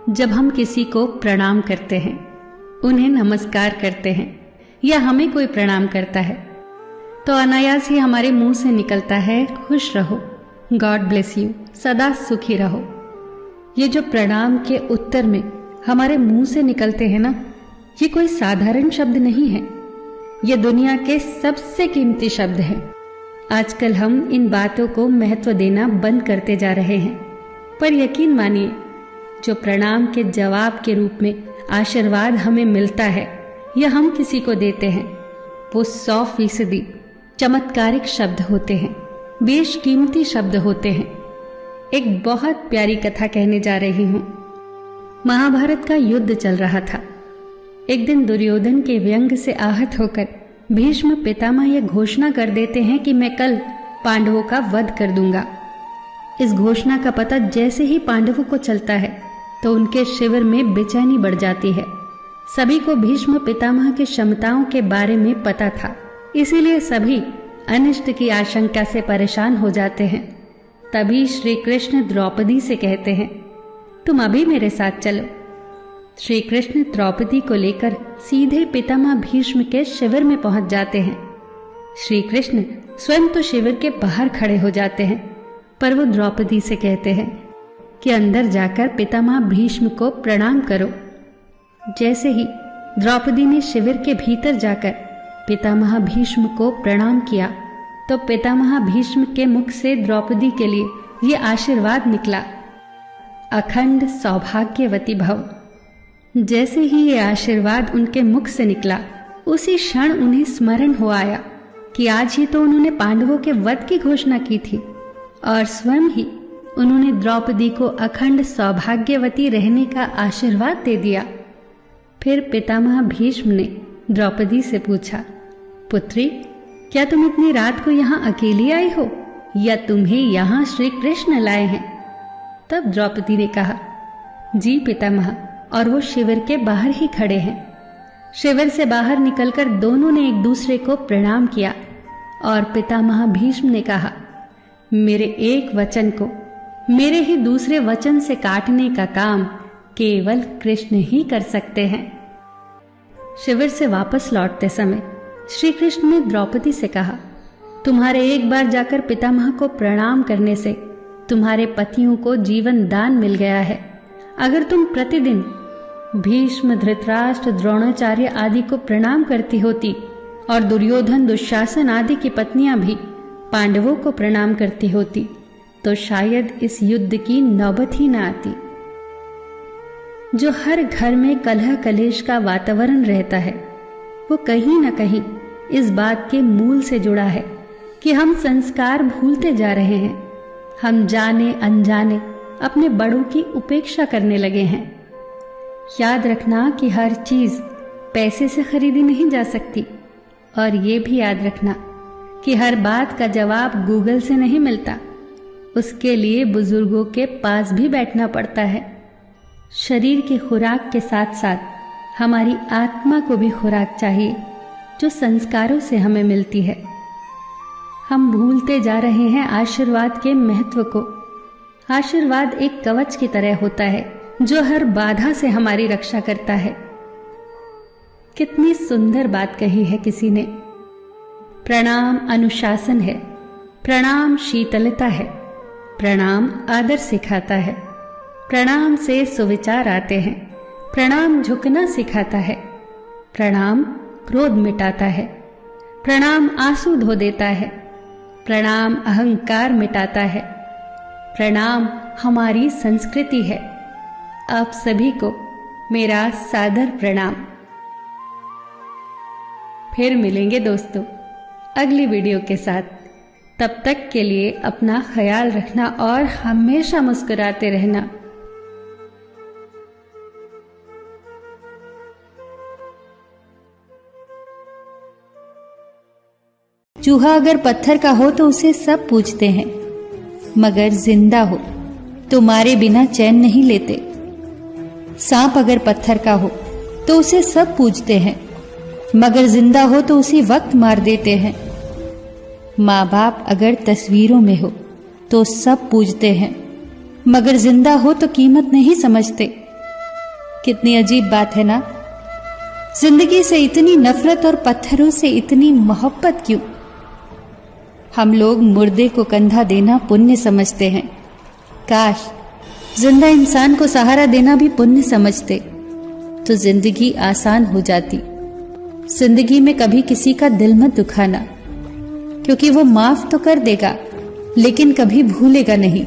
जब हम किसी को प्रणाम करते हैं, उन्हें नमस्कार करते हैं या हमें कोई प्रणाम करता है, तो अनायास ही हमारे मुंह से निकलता है खुश रहो, गॉड ब्लेस यू, सदा सुखी रहो। ये जो प्रणाम के उत्तर में हमारे मुंह से निकलते हैं ना, ये कोई साधारण शब्द नहीं है, ये दुनिया के सबसे कीमती शब्द हैं। आजकल हम इन बातों को महत्व देना बंद करते जा रहे हैं, पर यकीन मानिए, जो प्रणाम के जवाब के रूप में आशीर्वाद हमें मिलता है या हम किसी को देते हैं, वो 100% चमत्कारिक शब्द होते हैं, बेशकीमती शब्द होते हैं। एक बहुत प्यारी कथा कहने जा रही हूं। महाभारत का युद्ध चल रहा था। एक दिन दुर्योधन के व्यंग से आहत होकर भीष्म पितामह यह घोषणा कर देते हैं कि मैं कल पांडवों का वध कर दूंगा। इस घोषणा का पता जैसे ही पांडवों को चलता है तो उनके शिविर में बेचैनी बढ़ जाती है। सभी को भीष्म पितामह की क्षमताओं के बारे में पता था, इसीलिए सभी अनिष्ट की आशंका से परेशान हो जाते हैं। तभी श्री कृष्ण द्रौपदी से कहते हैं, तुम अभी मेरे साथ चलो। श्री कृष्ण द्रौपदी को लेकर सीधे पितामह भीष्म के शिविर में पहुंच जाते हैं। श्री कृष्ण स्वयं तो शिविर के बाहर खड़े हो जाते हैं, पर वो द्रौपदी से कहते हैं कि अंदर जाकर पितामह भीष्म को प्रणाम करो। जैसे ही द्रौपदी ने शिविर के भीतर जाकर पितामह भीष्म को प्रणाम किया, तो पितामह भीष्म के मुख से द्रौपदी के लिए ये आशीर्वाद निकला, अखंड सौभाग्यवती भव। जैसे ही ये आशीर्वाद उनके मुख से निकला, उसी क्षण उन्हें स्मरण हो आया कि आज ही तो उन्होंने पांडवों के वध की घोषणा की थी और स्वयं ही उन्होंने द्रौपदी को अखंड सौभाग्यवती रहने का आशीर्वाद दे दिया। फिर पितामह भीष्म ने द्रौपदी से पूछा, पुत्री, क्या तुम इतनी रात को यहाँ अकेली आई हो या तुम्हें यहाँ श्री कृष्ण लाए हैं? तब द्रौपदी ने कहा, जी पितामह, और वो शिविर के बाहर ही खड़े हैं। शिविर से बाहर निकलकर दोनों ने एक दूसरे को प्रणाम किया और पितामह भीष्म ने कहा, मेरे एक वचन को मेरे ही दूसरे वचन से काटने का काम केवल कृष्ण ही कर सकते हैं। शिविर से वापस लौटते समय श्री कृष्ण ने द्रौपदी से कहा, तुम्हारे एक बार जाकर पितामह को प्रणाम करने से तुम्हारे पतियों को जीवन दान मिल गया है। अगर तुम प्रतिदिन भीष्म, धृतराष्ट्र, द्रोणाचार्य आदि को प्रणाम करती होती और दुर्योधन, दुशासन आदि की पत्नियां भी पांडवों को प्रणाम करती होती, तो शायद इस युद्ध की नौबत ही न आती। जो हर घर में कलह कलेश का वातावरण रहता है, वो कहीं न कहीं इस बात के मूल से जुड़ा है कि हम संस्कार भूलते जा रहे हैं। हम जाने अनजाने अपने बड़ों की उपेक्षा करने लगे हैं। याद रखना कि हर चीज पैसे से खरीदी नहीं जा सकती, और ये भी याद रखना कि हर बात का जवाब गूगल से नहीं मिलता। उसके लिए बुजुर्गों के पास भी बैठना पड़ता है। शरीर की खुराक के साथ साथ हमारी आत्मा को भी खुराक चाहिए, जो संस्कारों से हमें मिलती है। हम भूलते जा रहे हैं आशीर्वाद के महत्व को। आशीर्वाद एक कवच की तरह होता है, जो हर बाधा से हमारी रक्षा करता है। कितनी सुंदर बात कही है किसी ने। प्रणाम अनुशासन है, प्रणाम शीतलता है, प्रणाम आदर सिखाता है, प्रणाम से सुविचार आते हैं, प्रणाम झुकना सिखाता है, प्रणाम क्रोध मिटाता है, प्रणाम आंसू धो देता है, प्रणाम अहंकार मिटाता है, प्रणाम हमारी संस्कृति है। आप सभी को मेरा सादर प्रणाम। फिर मिलेंगे दोस्तों अगली वीडियो के साथ। तब तक के लिए अपना ख्याल रखना और हमेशा मुस्कुराते रहना। चूहा अगर पत्थर का हो तो उसे सब पूजते हैं, मगर जिंदा हो तो मारे बिना चैन नहीं लेते। सांप अगर पत्थर का हो तो उसे सब पूजते हैं, मगर जिंदा हो तो उसी वक्त मार देते हैं। माँ बाप अगर तस्वीरों में हो तो सब पूजते हैं, मगर जिंदा हो तो कीमत नहीं समझते। कितनी अजीब बात है ना, जिंदगी से इतनी नफरत और पत्थरों से इतनी मोहब्बत क्यों? हम लोग मुर्दे को कंधा देना पुण्य समझते हैं। काश जिंदा इंसान को सहारा देना भी पुण्य समझते तो जिंदगी आसान हो जाती। जिंदगी में कभी किसी का दिल मत दुखाना, क्योंकि वो माफ तो कर देगा लेकिन कभी भूलेगा नहीं।